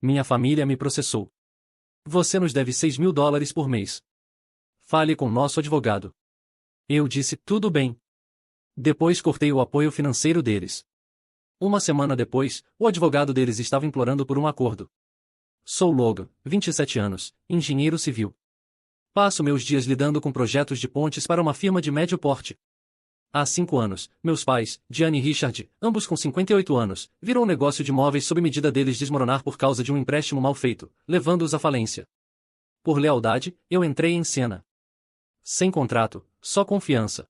Minha família me processou. Você nos deve $6.000 por mês. Fale com nosso advogado. Eu disse, tudo bem. Depois cortei o apoio financeiro deles. Uma semana depois, o advogado deles estava implorando por um acordo. Sou Logan, 27 anos, engenheiro civil. Passo meus dias lidando com projetos de pontes para uma firma de médio porte. Há 5 anos, meus pais, Diane e Richard, ambos com 58 anos, viram o negócio de móveis sob medida deles desmoronar por causa de um empréstimo mal feito, levando-os à falência. Por lealdade, eu entrei em cena. Sem contrato, só confiança.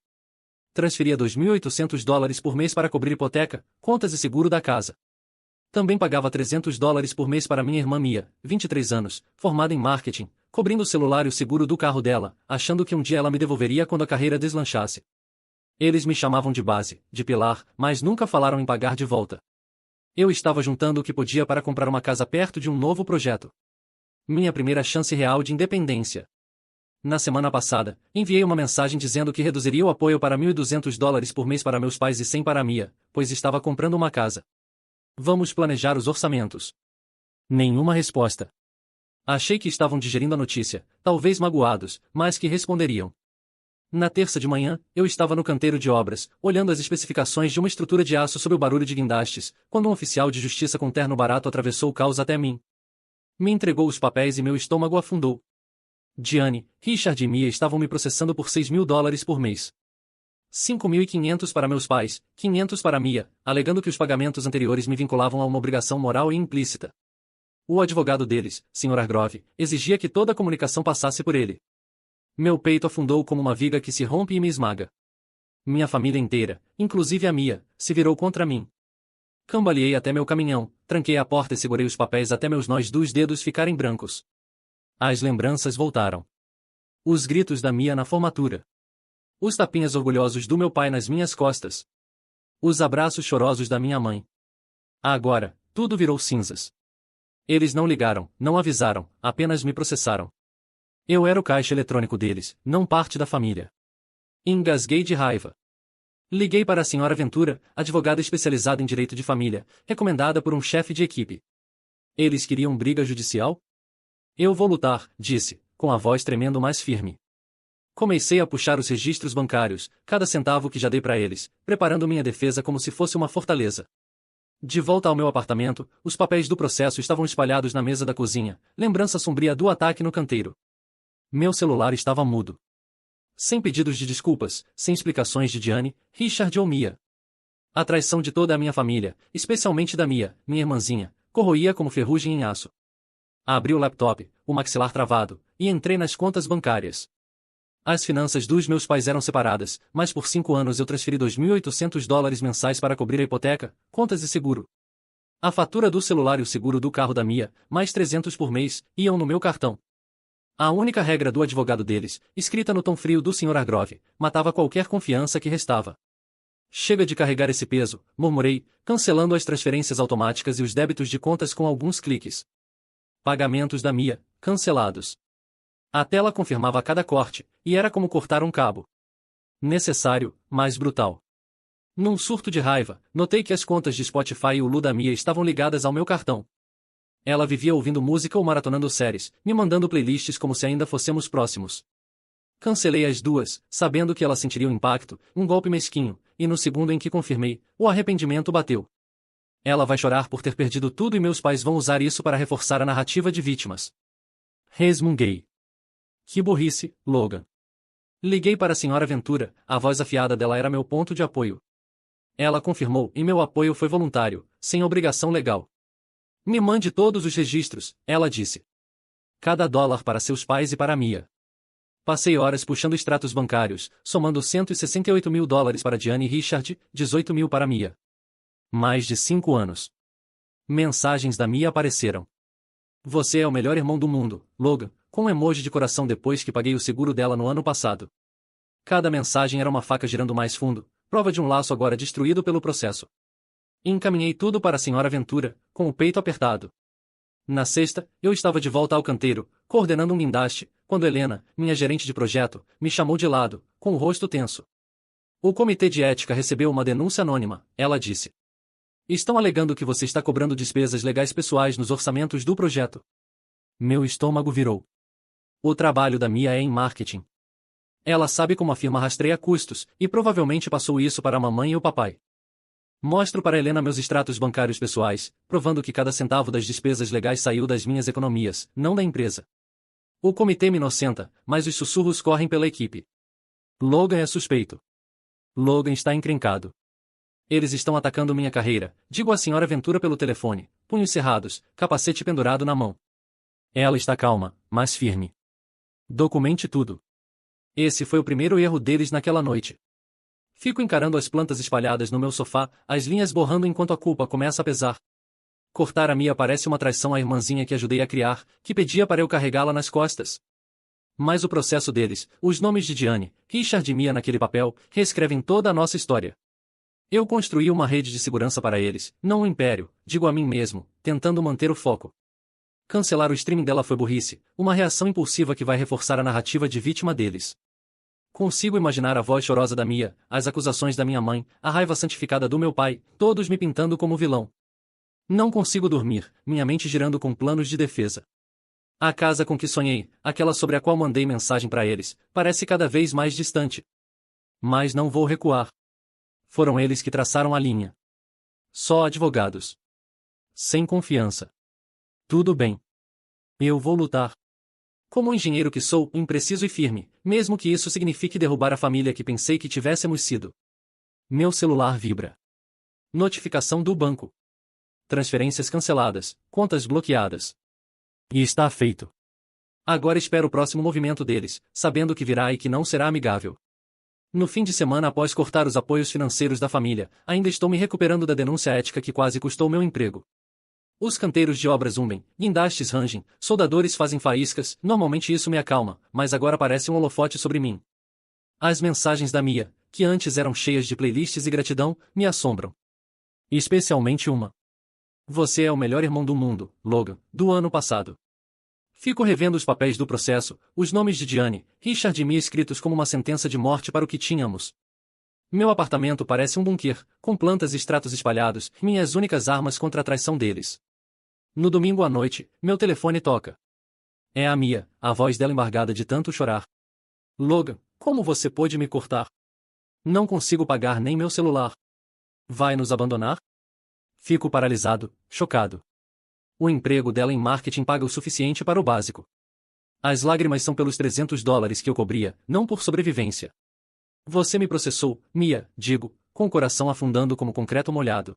Transferia $2.800 por mês para cobrir hipoteca, contas e seguro da casa. Também pagava $300 por mês para minha irmã Mia, 23 anos, formada em marketing, cobrindo o celular e o seguro do carro dela, achando que um dia ela me devolveria quando a carreira deslanchasse. Eles me chamavam de base, de pilar, mas nunca falaram em pagar de volta. Eu estava juntando o que podia para comprar uma casa perto de um novo projeto. Minha primeira chance real de independência. Na semana passada, enviei uma mensagem dizendo que reduziria o apoio para $1.200 por mês para meus pais e 100 para Mia, pois estava comprando uma casa. Vamos planejar os orçamentos. Nenhuma resposta. Achei que estavam digerindo a notícia, talvez magoados, mas que responderiam. Na terça de manhã, eu estava no canteiro de obras, olhando as especificações de uma estrutura de aço sob o barulho de guindastes, quando um oficial de justiça com terno barato atravessou o caos até mim. Me entregou os papéis e meu estômago afundou. Diane, Richard e Mia estavam me processando por $6.000 por mês. 5.500 para meus pais, 500 para Mia, alegando que os pagamentos anteriores me vinculavam a uma obrigação moral e implícita. O advogado deles, Sr. Hargrove, exigia que toda a comunicação passasse por ele. Meu peito afundou como uma viga que se rompe e me esmaga. Minha família inteira, inclusive a Mia, se virou contra mim. Cambaleei até meu caminhão, tranquei a porta e segurei os papéis até meus nós dos dedos ficarem brancos. As lembranças voltaram. Os gritos da Mia na formatura. Os tapinhas orgulhosos do meu pai nas minhas costas. Os abraços chorosos da minha mãe. Agora, tudo virou cinzas. Eles não ligaram, não avisaram, apenas me processaram. Eu era o caixa eletrônico deles, não parte da família. Engasguei de raiva. Liguei para a Sra. Ventura, advogada especializada em direito de família, recomendada por um chefe de equipe. Eles queriam briga judicial? Eu vou lutar, disse, com a voz tremendo mais firme. Comecei a puxar os registros bancários, cada centavo que já dei para eles, preparando minha defesa como se fosse uma fortaleza. De volta ao meu apartamento, os papéis do processo estavam espalhados na mesa da cozinha, lembrança sombria do ataque no canteiro. Meu celular estava mudo. Sem pedidos de desculpas, sem explicações de Diane, Richard ou Mia. A traição de toda a minha família, especialmente da Mia, minha irmãzinha, corroía como ferrugem em aço. Abri o laptop, o maxilar travado, e entrei nas contas bancárias. As finanças dos meus pais eram separadas, mas por 5 anos eu transferi $2.800 mensais para cobrir a hipoteca, contas e seguro. A fatura do celular e o seguro do carro da Mia, mais 300 por mês, iam no meu cartão. A única regra do advogado deles, escrita no tom frio do Sr. Hargrove, matava qualquer confiança que restava. Chega de carregar esse peso, murmurei, cancelando as transferências automáticas e os débitos de contas com alguns cliques. Pagamentos da Mia, cancelados. A tela confirmava cada corte, e era como cortar um cabo. Necessário, mas brutal. Num surto de raiva, notei que as contas de Spotify e o Hulu da Mia estavam ligadas ao meu cartão. Ela vivia ouvindo música ou maratonando séries, me mandando playlists como se ainda fossemos próximos. Cancelei as duas, sabendo que ela sentiria o impacto, um golpe mesquinho, e no segundo em que confirmei, o arrependimento bateu. Ela vai chorar por ter perdido tudo e meus pais vão usar isso para reforçar a narrativa de vítimas. Resmunguei. Que burrice, Logan. Liguei para a Sra. Ventura, a voz afiada dela era meu ponto de apoio. Ela confirmou e meu apoio foi voluntário, sem obrigação legal. Me mande todos os registros, ela disse. Cada dólar para seus pais e para Mia. Passei horas puxando extratos bancários, somando $168.000 para Diane e Richard, 18.000 para Mia. Mais de 5 anos. Mensagens da Mia apareceram. Você é o melhor irmão do mundo, Logan, com um emoji de coração depois que paguei o seguro dela no ano passado. Cada mensagem era uma faca girando mais fundo, prova de um laço agora destruído pelo processo. Encaminhei tudo para a Sra. Ventura, com o peito apertado. Na sexta, eu estava de volta ao canteiro, coordenando um guindaste, quando Helena, minha gerente de projeto, me chamou de lado, com o rosto tenso. O comitê de ética recebeu uma denúncia anônima, ela disse. Estão alegando que você está cobrando despesas legais pessoais nos orçamentos do projeto. Meu estômago virou. O trabalho da Mia é em marketing. Ela sabe como a firma rastreia custos, e provavelmente passou isso para a mamãe e o papai. Mostro para Helena meus extratos bancários pessoais, provando que cada centavo das despesas legais saiu das minhas economias, não da empresa. O comitê me inocenta, mas os sussurros correm pela equipe. Logan é suspeito. Logan está encrencado. Eles estão atacando minha carreira, digo à senhora Ventura pelo telefone, punhos cerrados, capacete pendurado na mão. Ela está calma, mas firme. Documente tudo. Esse foi o primeiro erro deles naquela noite. Fico encarando as plantas espalhadas no meu sofá, as linhas borrando enquanto a culpa começa a pesar. Cortar a Mia parece uma traição à irmãzinha que ajudei a criar, que pedia para eu carregá-la nas costas. Mas o processo deles, os nomes de Diane, Richard e Mia naquele papel, reescrevem toda a nossa história. Eu construí uma rede de segurança para eles, não um império, digo a mim mesmo, tentando manter o foco. Cancelar o streaming dela foi burrice, uma reação impulsiva que vai reforçar a narrativa de vítima deles. Consigo imaginar a voz chorosa da Mia, as acusações da minha mãe, a raiva santificada do meu pai, todos me pintando como vilão. Não consigo dormir, minha mente girando com planos de defesa. A casa com que sonhei, aquela sobre a qual mandei mensagem para eles, parece cada vez mais distante. Mas não vou recuar. Foram eles que traçaram a linha. Só advogados. Sem confiança. Tudo bem. Eu vou lutar. Como engenheiro que sou, impreciso e firme, mesmo que isso signifique derrubar a família que pensei que tivéssemos sido. Meu celular vibra. Notificação do banco. Transferências canceladas, contas bloqueadas. E está feito. Agora espero o próximo movimento deles, sabendo que virá e que não será amigável. No fim de semana após cortar os apoios financeiros da família, ainda estou me recuperando da denúncia ética que quase custou meu emprego. Os canteiros de obras zumbem, guindastes rangem, soldadores fazem faíscas, normalmente isso me acalma, mas agora parece um holofote sobre mim. As mensagens da Mia, que antes eram cheias de playlists e gratidão, me assombram. Especialmente uma. Você é o melhor irmão do mundo, Logan, do ano passado. Fico revendo os papéis do processo, os nomes de Diane, Richard e Mia escritos como uma sentença de morte para o que tínhamos. Meu apartamento parece um bunker, com plantas e extratos espalhados, minhas únicas armas contra a traição deles. No domingo à noite, meu telefone toca. É a Mia, a voz dela embargada de tanto chorar. Logan, como você pôde me cortar? Não consigo pagar nem meu celular. Vai nos abandonar? Fico paralisado, chocado. O emprego dela em marketing paga o suficiente para o básico. As lágrimas são pelos $300 que eu cobria, não por sobrevivência. Você me processou, Mia, digo, com o coração afundando como concreto molhado.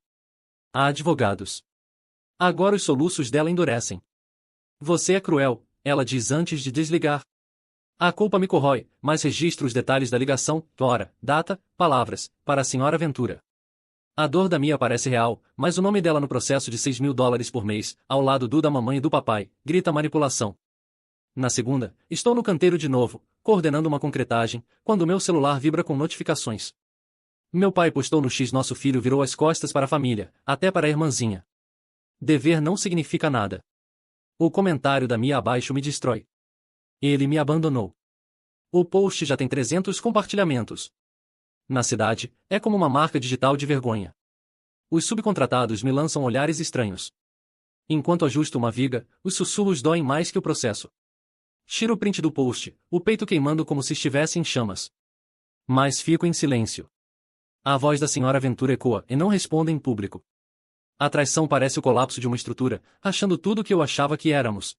Há advogados. Agora os soluços dela endurecem. Você é cruel, ela diz antes de desligar. A culpa me corrói, mas registro os detalhes da ligação, hora, data, palavras, para a senhora Ventura. A dor da Mia parece real, mas o nome dela no processo de $6.000 por mês, ao lado do da mamãe e do papai, grita manipulação. Na segunda, estou no canteiro de novo, coordenando uma concretagem, quando meu celular vibra com notificações. Meu pai postou no X: nosso filho virou as costas para a família, até para a irmãzinha. Dever não significa nada. O comentário da Mia abaixo me destrói. Ele me abandonou. O post já tem 300 compartilhamentos. Na cidade, é como uma marca digital de vergonha. Os subcontratados me lançam olhares estranhos. Enquanto ajusto uma viga, os sussurros doem mais que o processo. Tiro o print do post, o peito queimando como se estivesse em chamas. Mas fico em silêncio. A voz da senhora Ventura ecoa e não responde em público. A traição parece o colapso de uma estrutura, achando tudo o que eu achava que éramos.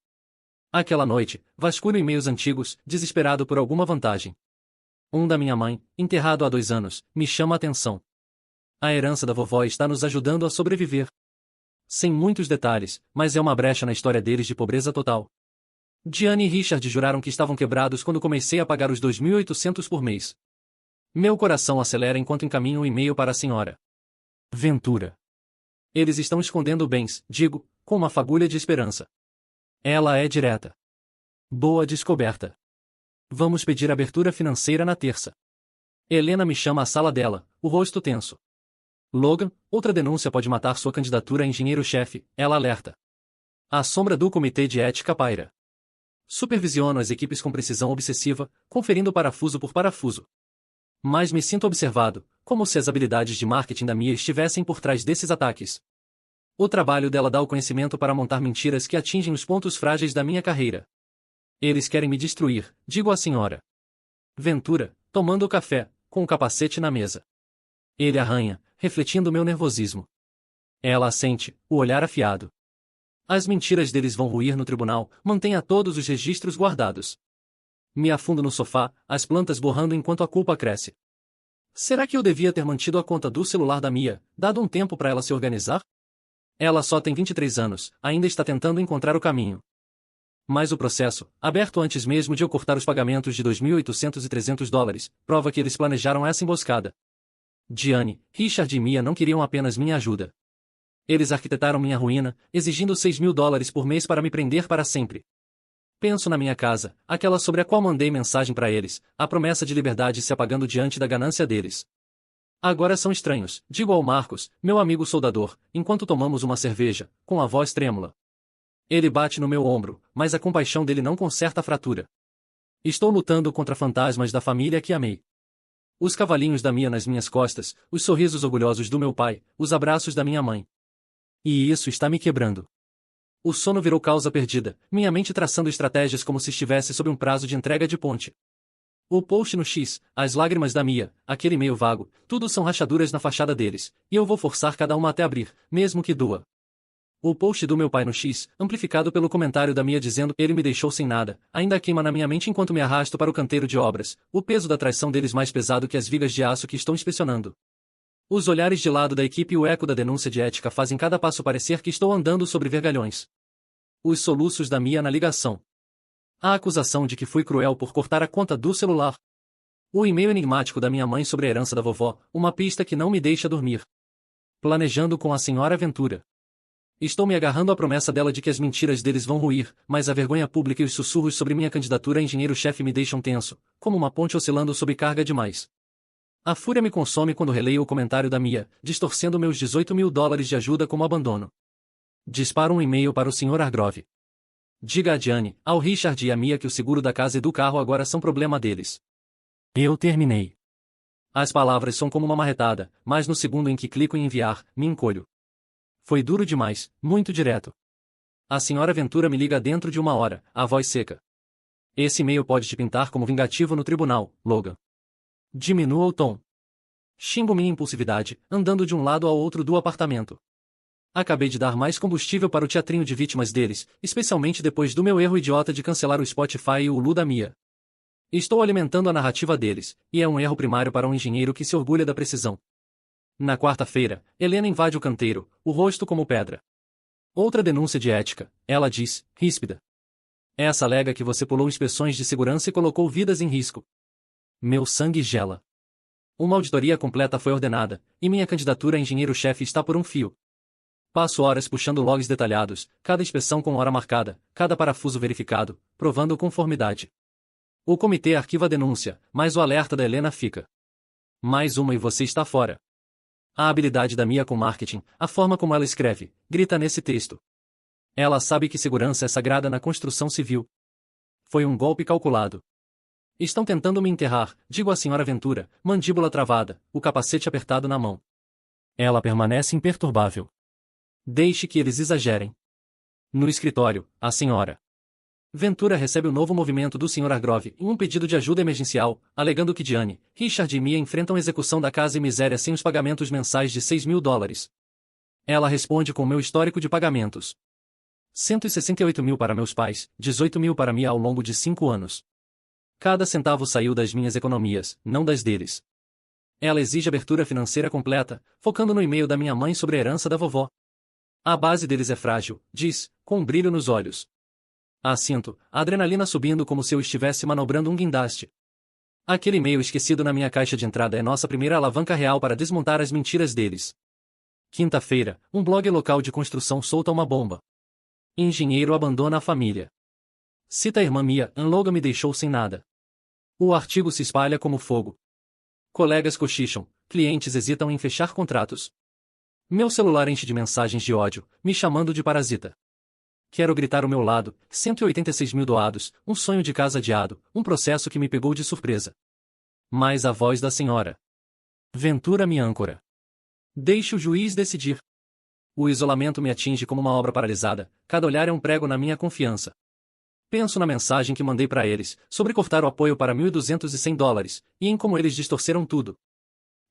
Aquela noite, vasculho e-mails antigos, desesperado por alguma vantagem. Um da minha mãe, enterrado há 2 anos, me chama a atenção. A herança da vovó está nos ajudando a sobreviver. Sem muitos detalhes, mas é uma brecha na história deles de pobreza total. Diane e Richard juraram que estavam quebrados quando comecei a pagar os 2.800 por mês. Meu coração acelera enquanto encaminho o e-mail para a senhora Ventura. Eles estão escondendo bens, digo, com uma fagulha de esperança. Ela é direta. Boa descoberta. Vamos pedir abertura financeira na terça. Helena me chama à sala dela, o rosto tenso. Logan, outra denúncia pode matar sua candidatura a engenheiro-chefe, ela alerta. A sombra do comitê de ética paira. Supervisiono as equipes com precisão obsessiva, conferindo parafuso por parafuso. Mas me sinto observado, como se as habilidades de marketing da Mia estivessem por trás desses ataques. O trabalho dela dá o conhecimento para montar mentiras que atingem os pontos frágeis da minha carreira. Eles querem me destruir, digo à senhora Ventura, tomando o café, com o capacete na mesa. Ele arranha, refletindo meu nervosismo. Ela assente, o olhar afiado. As mentiras deles vão ruir no tribunal, mantenha todos os registros guardados. Me afundo no sofá, as plantas borrando enquanto a culpa cresce. Será que eu devia ter mantido a conta do celular da Mia, dado um tempo para ela se organizar? Ela só tem 23 anos, ainda está tentando encontrar o caminho. Mas o processo, aberto antes mesmo de eu cortar os pagamentos de 2.800 e $300, prova que eles planejaram essa emboscada. Diane, Richard e Mia não queriam apenas minha ajuda. Eles arquitetaram minha ruína, exigindo $6.000 por mês para me prender para sempre. Penso na minha casa, aquela sobre a qual mandei mensagem para eles, a promessa de liberdade se apagando diante da ganância deles. Agora são estranhos, digo ao Marcos, meu amigo soldador, enquanto tomamos uma cerveja, com a voz trêmula. Ele bate no meu ombro, mas a compaixão dele não conserta a fratura. Estou lutando contra fantasmas da família que amei. Os cavalinhos da Mia nas minhas costas, os sorrisos orgulhosos do meu pai, os abraços da minha mãe. E isso está me quebrando. O sono virou causa perdida, minha mente traçando estratégias como se estivesse sob um prazo de entrega de ponte. O post no X, as lágrimas da Mia, aquele e-mail vago, tudo são rachaduras na fachada deles, e eu vou forçar cada uma até abrir, mesmo que doa. O post do meu pai no X, amplificado pelo comentário da Mia dizendo ele me deixou sem nada, ainda queima na minha mente enquanto me arrasto para o canteiro de obras, o peso da traição deles mais pesado que as vigas de aço que estão inspecionando. Os olhares de lado da equipe e o eco da denúncia de ética fazem cada passo parecer que estou andando sobre vergalhões. Os soluços da Mia na ligação. A acusação de que fui cruel por cortar a conta do celular. O e-mail enigmático da minha mãe sobre a herança da vovó, uma pista que não me deixa dormir. Planejando com a senhora Ventura. Estou me agarrando à promessa dela de que as mentiras deles vão ruir, mas a vergonha pública e os sussurros sobre minha candidatura a engenheiro-chefe me deixam tenso, como uma ponte oscilando sob carga demais. A fúria me consome quando releio o comentário da Mia, distorcendo meus $18.000 de ajuda como abandono. Disparo um e-mail para o Sr. Hargrove. Diga a Diane, ao Richard e a Mia que o seguro da casa e do carro agora são problema deles. Eu terminei. As palavras são como uma marretada, mas no segundo em que clico em enviar, me encolho. Foi duro demais, muito direto. A senhora Ventura me liga dentro de 1 hora, a voz seca. Esse e-mail pode te pintar como vingativo no tribunal, Logan. Diminua o tom. Xingo minha impulsividade, andando de um lado ao outro do apartamento. Acabei de dar mais combustível para o teatrinho de vítimas deles, especialmente depois do meu erro idiota de cancelar o Spotify e o Hulu da Mia. Estou alimentando a narrativa deles, e é um erro primário para um engenheiro que se orgulha da precisão. Na quarta-feira, Helena invade o canteiro, o rosto como pedra. Outra denúncia de ética, ela diz, ríspida. Essa alega que você pulou inspeções de segurança e colocou vidas em risco. Meu sangue gela. Uma auditoria completa foi ordenada, e minha candidatura a engenheiro-chefe está por um fio. Passo horas puxando logs detalhados, cada inspeção com hora marcada, cada parafuso verificado, provando conformidade. O comitê arquiva a denúncia, mas o alerta da Helena fica. Mais uma e você está fora. A habilidade da Mia com marketing, a forma como ela escreve, grita nesse texto. Ela sabe que segurança é sagrada na construção civil. Foi um golpe calculado. Estão tentando me enterrar, digo à senhora Ventura, mandíbula travada, o capacete apertado na mão. Ela permanece imperturbável. Deixe que eles exagerem. No escritório, a senhora Ventura recebe o novo movimento do Sr. Hargrove em um pedido de ajuda emergencial, alegando que Diane, Richard e Mia enfrentam execução da casa e miséria sem os pagamentos mensais de $6.000. Ela responde com meu histórico de pagamentos. 168 mil para meus pais, 18 mil para Mia ao longo de 5 anos. Cada centavo saiu das minhas economias, não das deles. Ela exige abertura financeira completa, focando no e-mail da minha mãe sobre a herança da vovó. A base deles é frágil, diz, com um brilho nos olhos. Sinto, a adrenalina subindo como se eu estivesse manobrando um guindaste. Aquele e-mail esquecido na minha caixa de entrada é nossa primeira alavanca real para desmontar as mentiras deles. Quinta-feira, um blog local de construção solta uma bomba. Engenheiro abandona a família. Cita a irmã Mia, Logan me deixou sem nada. O artigo se espalha como fogo. Colegas cochicham, clientes hesitam em fechar contratos. Meu celular enche de mensagens de ódio, me chamando de parasita. Quero gritar ao meu lado, 186 mil doados, um sonho de casa adiado, um processo que me pegou de surpresa. Mas a voz da senhora Ventura me âncora. Deixe o juiz decidir. O isolamento me atinge como uma obra paralisada, cada olhar é um prego na minha confiança. Penso na mensagem que mandei para eles, sobre cortar o apoio para 1.200 e $100, e em como eles distorceram tudo.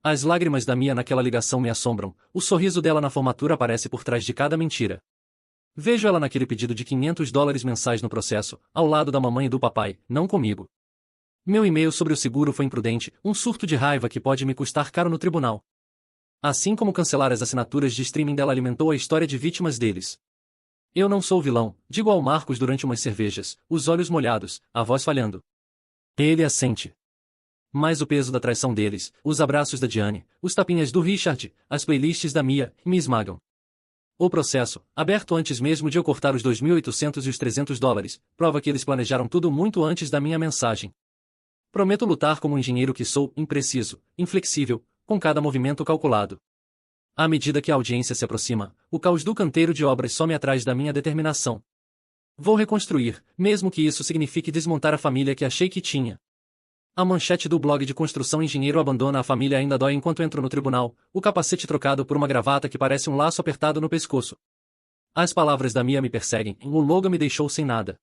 As lágrimas da Mia naquela ligação me assombram, o sorriso dela na formatura aparece por trás de cada mentira. Vejo ela naquele pedido de $500 mensais no processo, ao lado da mamãe e do papai, não comigo. Meu e-mail sobre o seguro foi imprudente, um surto de raiva que pode me custar caro no tribunal. Assim como cancelar as assinaturas de streaming dela alimentou a história de vítimas deles. Eu não sou vilão, digo ao Marcos durante umas cervejas, os olhos molhados, a voz falhando. Ele assente. Mas o peso da traição deles, os abraços da Diane, os tapinhas do Richard, as playlists da Mia, me esmagam. O processo, aberto antes mesmo de eu cortar os 2.800 e os $300, prova que eles planejaram tudo muito antes da minha mensagem. Prometo lutar como um engenheiro que sou, impreciso, inflexível, com cada movimento calculado. À medida que a audiência se aproxima, o caos do canteiro de obras some atrás da minha determinação. Vou reconstruir, mesmo que isso signifique desmontar a família que achei que tinha. A manchete do blog de construção Engenheiro abandona a família ainda dói enquanto entro no tribunal, o capacete trocado por uma gravata que parece um laço apertado no pescoço. As palavras da Mia me perseguem, o Logan me deixou sem nada.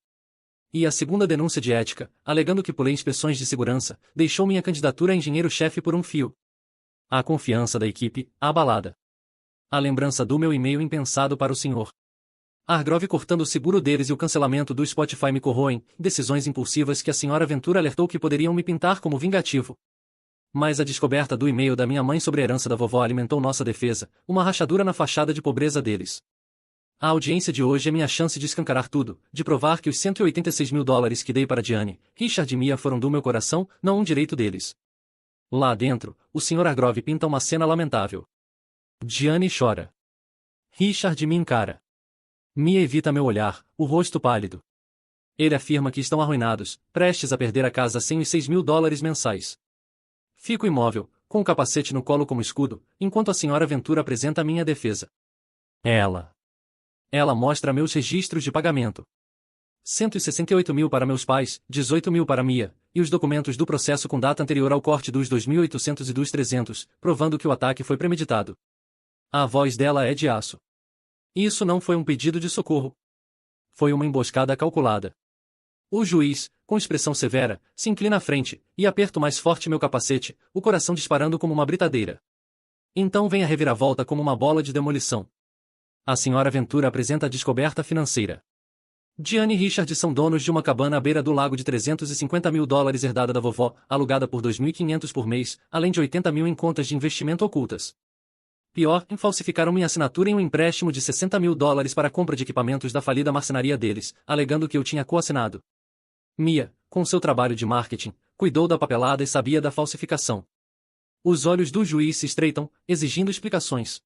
E a segunda denúncia de ética, alegando que pulei inspeções de segurança, deixou minha candidatura a engenheiro-chefe por um fio. A confiança da equipe, abalada. A lembrança do meu e-mail impensado para o Sr. Hargrove cortando o seguro deles e o cancelamento do Spotify me corroem, decisões impulsivas que a Sra. Ventura alertou que poderiam me pintar como vingativo. Mas a descoberta do e-mail da minha mãe sobre a herança da vovó alimentou nossa defesa, uma rachadura na fachada de pobreza deles. A audiência de hoje é minha chance de escancarar tudo, de provar que os $186.000 que dei para Diane, Richard e Mia foram do meu coração, não um direito deles. Lá dentro, o Sr. Hargrove pinta uma cena lamentável. Diane chora. Richard me encara. Mia evita meu olhar, o rosto pálido. Ele afirma que estão arruinados, prestes a perder a casa sem os $6.000 mensais. Fico imóvel, com o capacete no colo como escudo, enquanto a Sra. Ventura apresenta minha defesa. Ela mostra meus registros de pagamento. 168 mil para meus pais, 18 mil para Mia, e os documentos do processo com data anterior ao corte dos 2.800 e dos 300, provando que o ataque foi premeditado. A voz dela é de aço. Isso não foi um pedido de socorro. Foi uma emboscada calculada. O juiz, com expressão severa, se inclina à frente, e aperto mais forte meu capacete, o coração disparando como uma britadeira. Então vem a reviravolta como uma bola de demolição. A Sra. Ventura apresenta a descoberta financeira. Diane e Richard são donos de uma cabana à beira do lago de $350.000 herdada da vovó, alugada por 2.500 por mês, além de 80 mil em contas de investimento ocultas. Pior, falsificaram minha assinatura em um empréstimo de $60.000 para a compra de equipamentos da falida marcenaria deles, alegando que eu tinha coassinado. Mia, com seu trabalho de marketing, cuidou da papelada e sabia da falsificação. Os olhos do juiz se estreitam, exigindo explicações.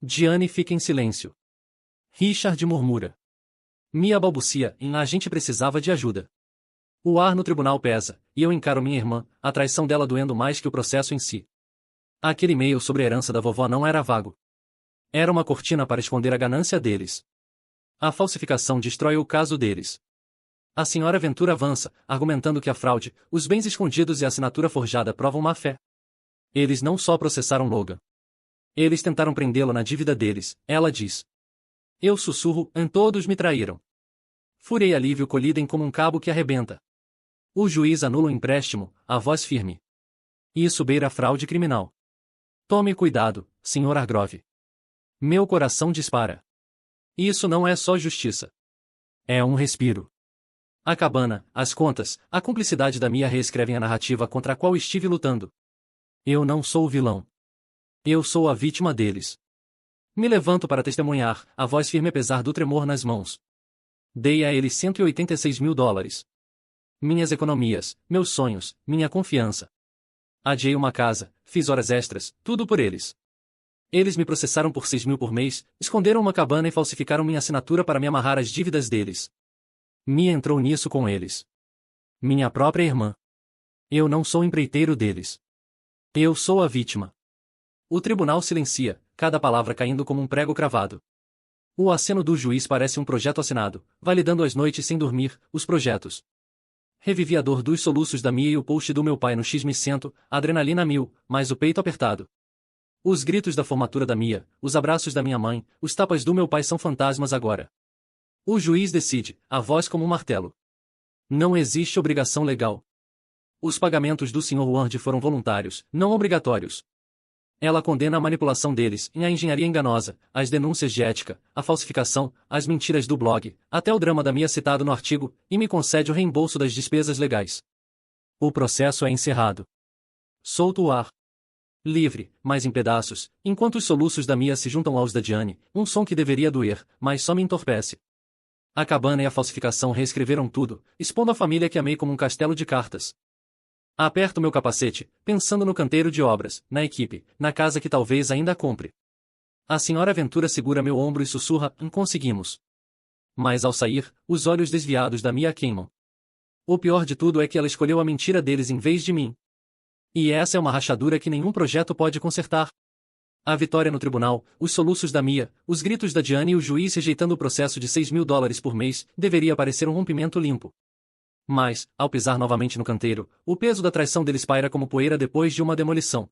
Diane fica em silêncio. Richard murmura. Mia balbucia, a gente precisava de ajuda. O ar no tribunal pesa, e eu encaro minha irmã, a traição dela doendo mais que o processo em si. Aquele e-mail sobre a herança da vovó não era vago. Era uma cortina para esconder a ganância deles. A falsificação destrói o caso deles. A Sra. Ventura avança, argumentando que a fraude, os bens escondidos e a assinatura forjada provam má-fé. Eles não só processaram Logan. Eles tentaram prendê-lo na dívida deles, ela diz. Eu sussurro, todos me traíram. Fúria e alívio colidem como um cabo que arrebenta. O juiz anula o empréstimo, a voz firme. Isso beira a fraude criminal. Tome cuidado, Sr. Hargrove. Meu coração dispara. Isso não é só justiça. É um respiro. A cabana, as contas, a cumplicidade da Mia reescrevem a narrativa contra a qual estive lutando. Eu não sou o vilão. Eu sou a vítima deles. Me levanto para testemunhar, a voz firme apesar do tremor nas mãos. Dei a eles $186.000. Minhas economias, meus sonhos, minha confiança. Adiei uma casa, fiz horas extras, tudo por eles. Eles me processaram por 6 mil por mês, esconderam uma cabana e falsificaram minha assinatura para me amarrar às dívidas deles. Mia entrou nisso com eles. Minha própria irmã. Eu não sou empreiteiro deles. Eu sou a vítima. O tribunal silencia, cada palavra caindo como um prego cravado. O aceno do juiz parece um projeto assinado, validando as noites sem dormir, os projetos. Revivi a dor dos soluços da Mia e o post do meu pai no X. Me sento, adrenalina mil, mas o peito apertado. Os gritos da formatura da Mia, os abraços da minha mãe, os tapas do meu pai são fantasmas agora. O juiz decide, a voz como um martelo. Não existe obrigação legal. Os pagamentos do Sr. Ward foram voluntários, não obrigatórios. Ela condena a manipulação deles, a engenharia enganosa, as denúncias de ética, a falsificação, as mentiras do blog, até o drama da Mia citado no artigo, e me concede o reembolso das despesas legais. O processo é encerrado. Solto o ar. Livre, mas em pedaços, enquanto os soluços da Mia se juntam aos da Diane, um som que deveria doer, mas só me entorpece. A cabana e a falsificação reescreveram tudo, expondo a família que amei como um castelo de cartas. Aperto meu capacete, pensando no canteiro de obras, na equipe, na casa que talvez ainda compre. A senhora Ventura segura meu ombro e sussurra, conseguimos. Mas ao sair, os olhos desviados da Mia queimam. O pior de tudo é que ela escolheu a mentira deles em vez de mim. E essa é uma rachadura que nenhum projeto pode consertar. A vitória no tribunal, os soluços da Mia, os gritos da Diane e o juiz rejeitando o processo de 6 mil dólares por mês, deveria parecer um rompimento limpo. Mas, ao pisar novamente no canteiro, o peso da traição deles paira como poeira depois de uma demolição.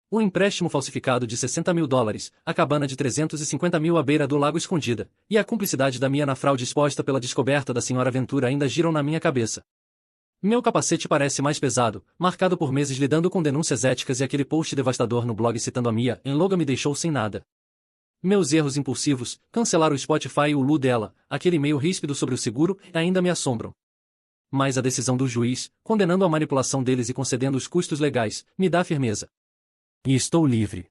O empréstimo falsificado de 60 mil dólares, a cabana de 350 mil à beira do lago escondida, e a cumplicidade da Mia na fraude exposta pela descoberta da senhora Ventura ainda giram na minha cabeça. Meu capacete parece mais pesado, marcado por meses lidando com denúncias éticas e aquele post devastador no blog citando a Mia em Logan me deixou sem nada. Meus erros impulsivos, cancelar o Spotify e o Lu dela, aquele e-mail ríspido sobre o seguro, ainda me assombram. Mas a decisão do juiz, condenando a manipulação deles e concedendo os custos legais, me dá firmeza. E estou livre.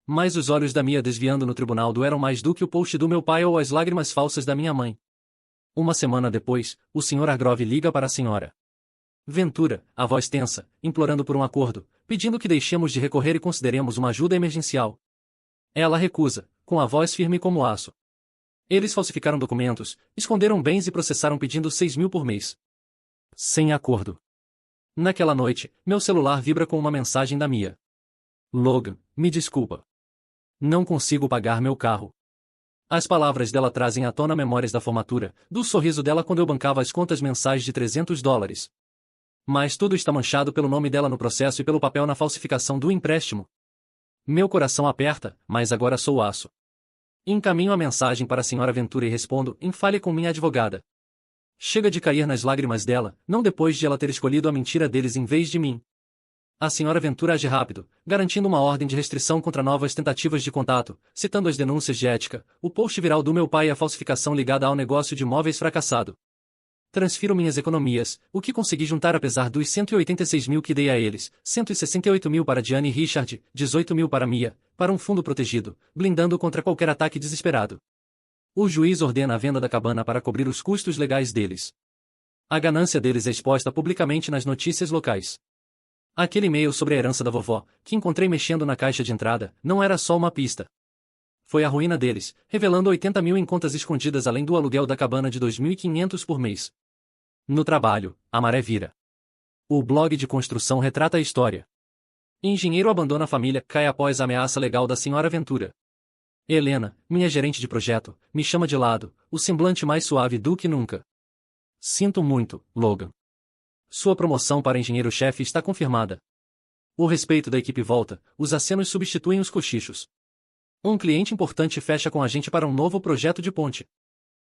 Mas os olhos da Mia desviando no tribunal doeram mais do que o post do meu pai ou as lágrimas falsas da minha mãe. Uma semana depois, o Sr. Hargrove liga para a senhora Ventura, a voz tensa, implorando por um acordo, pedindo que deixemos de recorrer e consideremos uma ajuda emergencial. Ela recusa, com a voz firme como aço. Eles falsificaram documentos, esconderam bens e processaram pedindo 6 mil por mês. Sem acordo. Naquela noite, meu celular vibra com uma mensagem da Mia. Logan, me desculpa. Não consigo pagar meu carro. As palavras dela trazem à tona memórias da formatura, do sorriso dela quando eu bancava as contas mensais de 300 dólares. Mas tudo está manchado pelo nome dela no processo e pelo papel na falsificação do empréstimo. Meu coração aperta, mas agora sou aço. Encaminho a mensagem para a senhora Ventura e respondo, fale com minha advogada. Chega de cair nas lágrimas dela, não depois de ela ter escolhido a mentira deles em vez de mim. A senhora Ventura age rápido, garantindo uma ordem de restrição contra novas tentativas de contato, citando as denúncias de ética, o post viral do meu pai e a falsificação ligada ao negócio de móveis fracassado. Transfiro minhas economias, o que consegui juntar apesar dos 186 mil que dei a eles, 168 mil para Diane e Richard, 18 mil para Mia, para um fundo protegido, blindando contra qualquer ataque desesperado. O juiz ordena a venda da cabana para cobrir os custos legais deles. A ganância deles é exposta publicamente nas notícias locais. Aquele e-mail sobre a herança da vovó, que encontrei mexendo na caixa de entrada, não era só uma pista. Foi a ruína deles, revelando 80 mil em contas escondidas além do aluguel da cabana de 2.500 por mês. No trabalho, a maré vira. O blog de construção retrata a história. Engenheiro abandona a família, cai após a ameaça legal da senhora Ventura. Helena, minha gerente de projeto, me chama de lado, o semblante mais suave do que nunca. Sinto muito, Logan. Sua promoção para engenheiro-chefe está confirmada. O respeito da equipe volta, os acenos substituem os cochichos. Um cliente importante fecha com a gente para um novo projeto de ponte.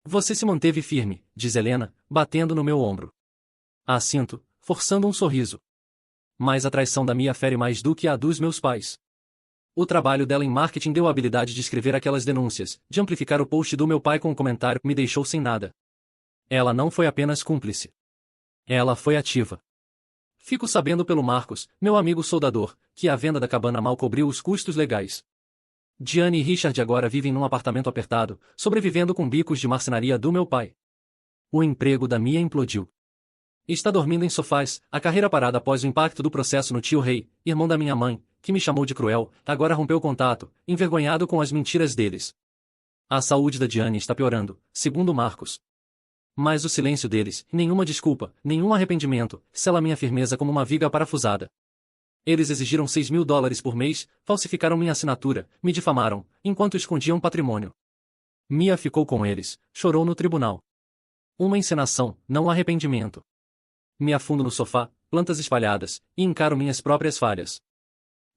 Você se manteve firme, diz Helena, batendo no meu ombro. Assinto, forçando um sorriso. Mas a traição da Mia fere mais do que a dos meus pais. O trabalho dela em marketing deu a habilidade de escrever aquelas denúncias, de amplificar o post do meu pai com um comentário que me deixou sem nada. Ela não foi apenas cúmplice. Ela foi ativa. Fico sabendo pelo Marcos, meu amigo soldador, que a venda da cabana mal cobriu os custos legais. Diane e Richard agora vivem num apartamento apertado, sobrevivendo com bicos de marcenaria do meu pai. O emprego da Mia implodiu. Está dormindo em sofás, a carreira parada após o impacto do processo no tio Rei, irmão da minha mãe, que me chamou de cruel, agora rompeu contato, envergonhado com as mentiras deles. A saúde da Diane está piorando, segundo Marcos. Mas o silêncio deles, nenhuma desculpa, nenhum arrependimento, sela minha firmeza como uma viga parafusada. Eles exigiram 6 mil dólares por mês, falsificaram minha assinatura, me difamaram, enquanto escondiam patrimônio. Mia ficou com eles, chorou no tribunal. Uma encenação, não arrependimento. Me afundo no sofá, plantas espalhadas, e encaro minhas próprias falhas.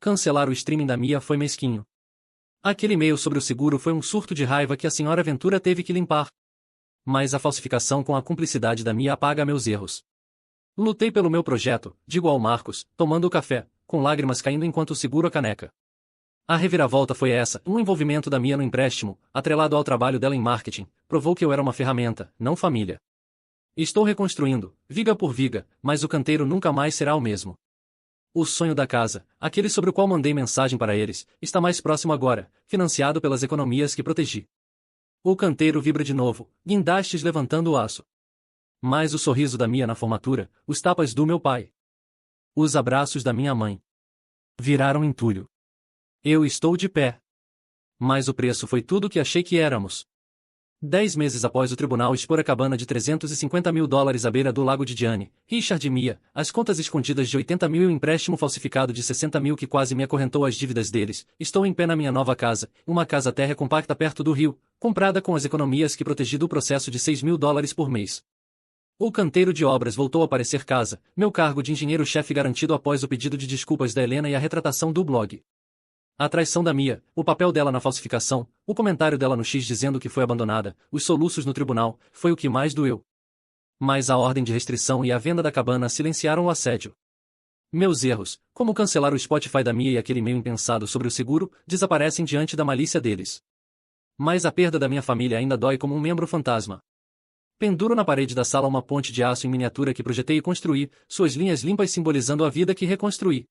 Cancelar o streaming da Mia foi mesquinho. Aquele e-mail sobre o seguro foi um surto de raiva que a senhora Ventura teve que limpar. Mas a falsificação com a cumplicidade da Mia apaga meus erros. Lutei pelo meu projeto, digo ao Marcos, tomando o café, com lágrimas caindo enquanto seguro a caneca. A reviravolta foi essa: um envolvimento da Mia no empréstimo, atrelado ao trabalho dela em marketing, provou que eu era uma ferramenta, não família. Estou reconstruindo, viga por viga, mas o canteiro nunca mais será o mesmo. O sonho da casa, aquele sobre o qual mandei mensagem para eles, está mais próximo agora, financiado pelas economias que protegi. O canteiro vibra de novo, guindastes levantando o aço. Mas o sorriso da Mia na formatura, os tapas do meu pai, os abraços da minha mãe, viraram entulho. Eu estou de pé. Mas o preço foi tudo que achei que éramos. 10 meses após o tribunal expor a cabana de 350 mil dólares à beira do lago de Gianni, Richard e Mia, as contas escondidas de 80 mil e o empréstimo falsificado de 60 mil que quase me acorrentou às dívidas deles, estou em pé na minha nova casa, uma casa-terra compacta perto do rio, comprada com as economias que protegi do processo de 6 mil dólares por mês. O canteiro de obras voltou a parecer casa, meu cargo de engenheiro-chefe garantido após o pedido de desculpas da Helena e a retratação do blog. A traição da Mia, o papel dela na falsificação, o comentário dela no X dizendo que foi abandonada, os soluços no tribunal, foi o que mais doeu. Mas a ordem de restrição e a venda da cabana silenciaram o assédio. Meus erros, como cancelar o Spotify da Mia e aquele e-mail impensado sobre o seguro, desaparecem diante da malícia deles. Mas a perda da minha família ainda dói como um membro fantasma. Penduro na parede da sala uma ponte de aço em miniatura que projetei e construí, suas linhas limpas simbolizando a vida que reconstruí.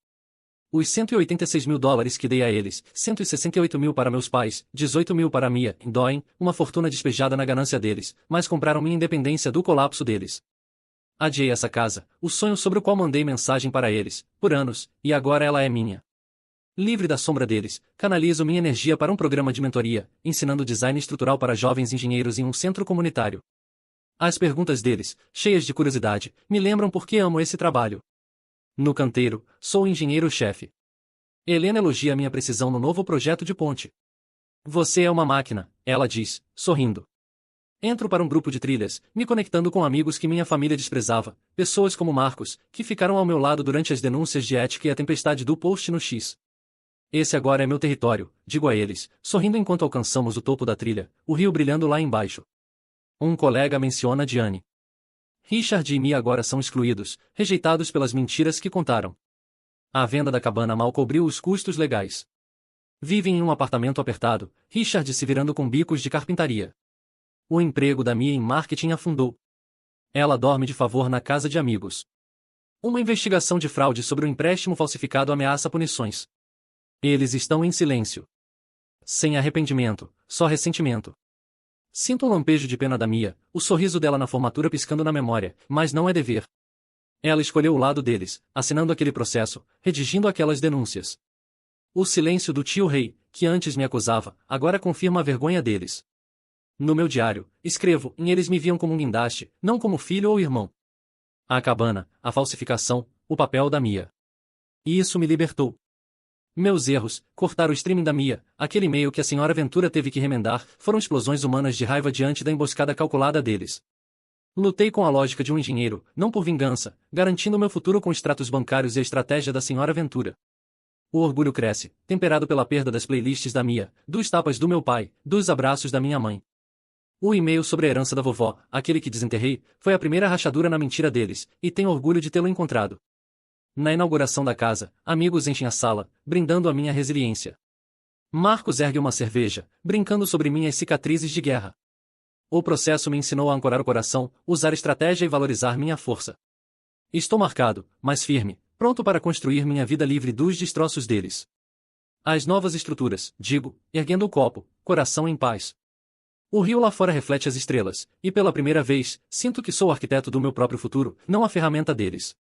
Os 186 mil dólares que dei a eles, 168 mil para meus pais, 18 mil para Mia, doem, uma fortuna despejada na ganância deles, mas compraram minha independência do colapso deles. Adiei essa casa, o sonho sobre o qual mandei mensagem para eles, por anos, e agora ela é minha. Livre da sombra deles, canalizo minha energia para um programa de mentoria, ensinando design estrutural para jovens engenheiros em um centro comunitário. As perguntas deles, cheias de curiosidade, me lembram por que amo esse trabalho. No canteiro, sou o engenheiro-chefe. Helena elogia minha precisão no novo projeto de ponte. Você é uma máquina, ela diz, sorrindo. Entro para um grupo de trilhas, me conectando com amigos que minha família desprezava, pessoas como Marcos, que ficaram ao meu lado durante as denúncias de ética e a tempestade do post no X. Esse agora é meu território, digo a eles, sorrindo enquanto alcançamos o topo da trilha, o rio brilhando lá embaixo. Um colega menciona Gianni. Richard e Mia agora são excluídos, rejeitados pelas mentiras que contaram. A venda da cabana mal cobriu os custos legais. Vivem em um apartamento apertado, Richard se virando com bicos de carpintaria. O emprego da Mia em marketing afundou. Ela dorme de favor na casa de amigos. Uma investigação de fraude sobre o empréstimo falsificado ameaça punições. Eles estão em silêncio. Sem arrependimento, só ressentimento. Sinto um lampejo de pena da Mia, o sorriso dela na formatura piscando na memória, mas não é dever. Ela escolheu o lado deles, assinando aquele processo, redigindo aquelas denúncias. O silêncio do tio Rei, que antes me acusava, agora confirma a vergonha deles. No meu diário, escrevo, eles me viam como um guindaste, não como filho ou irmão. A cabana, a falsificação, o papel da Mia. E isso me libertou. Meus erros, cortar o streaming da Mia, aquele e-mail que a senhora Ventura teve que remendar, foram explosões humanas de raiva diante da emboscada calculada deles. Lutei com a lógica de um engenheiro, não por vingança, garantindo meu futuro com extratos bancários e a estratégia da senhora Ventura. O orgulho cresce, temperado pela perda das playlists da Mia, dos tapas do meu pai, dos abraços da minha mãe. O e-mail sobre a herança da vovó, aquele que desenterrei, foi a primeira rachadura na mentira deles, e tenho orgulho de tê-lo encontrado. Na inauguração da casa, amigos enchem a sala, brindando a minha resiliência. Marcos ergue uma cerveja, brincando sobre minhas cicatrizes de guerra. O processo me ensinou a ancorar o coração, usar estratégia e valorizar minha força. Estou marcado, mas firme, pronto para construir minha vida livre dos destroços deles. As novas estruturas, digo, erguendo o copo, coração em paz. O rio lá fora reflete as estrelas, e pela primeira vez, sinto que sou o arquiteto do meu próprio futuro, não a ferramenta deles.